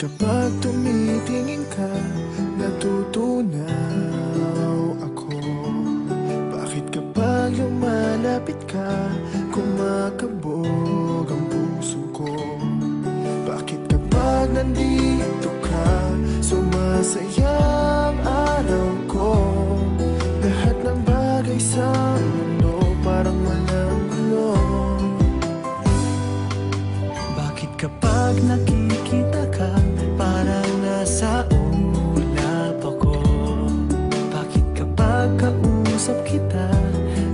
kapag tumitingin ka, natutunaw ako? Bakit kapag lumalapit ka, kumakabog ang puso ko? Bakit kapag nandito ka, sumasaya ang araw ko? Lahat ng bagay sa mundo parang walang gulo. Bakit kapag nakikita ka, parang nasa ulap ako? Bakit kapag kausap kita,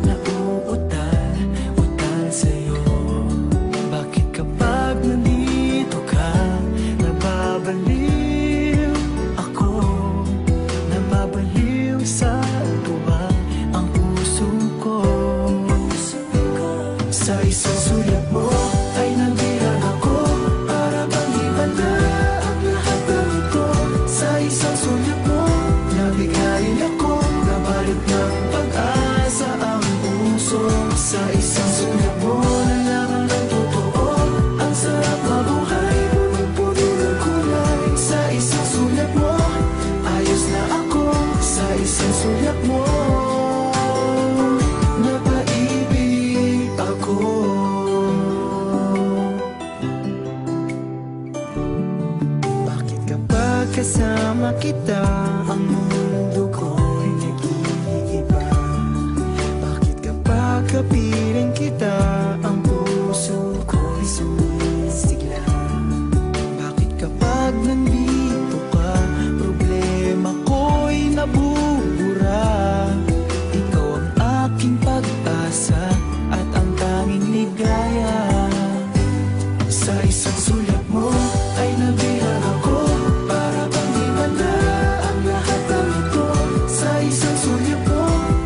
nauutal sa'yo? Bakit kapag nandito ka, nababaliw ako? Nababaliw sa tuwa ang puso ko. Sa isang sulat mo ay nabilang ako, para bang himala ang lahat ng ito. Sa isang sulat mo, nabigayin ako, nabalot ng pag-asa ang puso. Sa isang sulat mo, nalaman ng totoo, ang sarap mabuhay, punong-puno ng kulay. Sa isang sulat mo, ayos na ako. Sa isang sulat mo, napaibig ako. Bakit kapag kasama kita, ang mundo ko'y nag-iiba? Bakit kapag kapiling kita, ang puso ko'y sumisigla? Bakit kapag nandito ka, problema ko'y nabubura? Ikaw ang aking pag-asa at ang tanging ligaya. Sa isang sulat mo ay nabilang ako, para bang himala ang lahat ng ito. Sa isang sulat mo,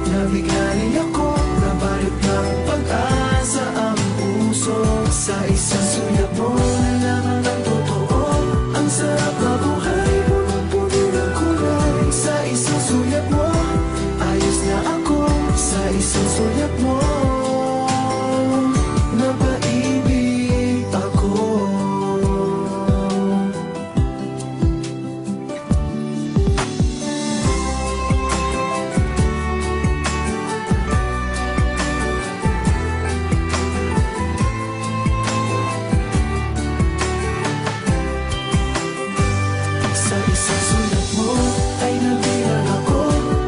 nabigayin ako, nabalot ng pag-asa ang puso. Sa isang sulat mo, nalaman ng totoo, ang sarap mabuhay, punong-puno ng kulay. Sa isang sulat mo, ayos na ako. Sa isang sulat mo, napaibig ako. Sa isang sulat mo ay nabilang ako,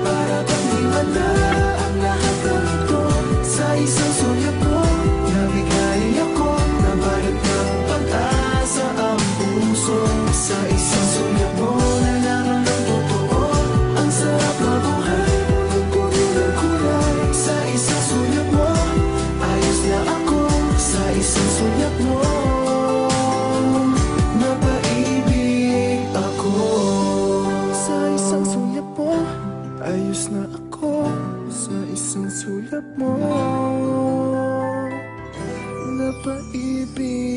para bang himala ang lahat ng ito. Sa isang sulat mo, nabigayin ako, nabalot ng pag-asa ang puso. Sa isang sulat mo, nalaman ng totoo, ang sarap mabuhay, punong-puno ng kulay. Sa isang sulat mo, ayos na ako. Sa isang sulat mo, napaibig ako. Sa isang sulat mo, ayos na ako. Sa isang sulat mo, napaibig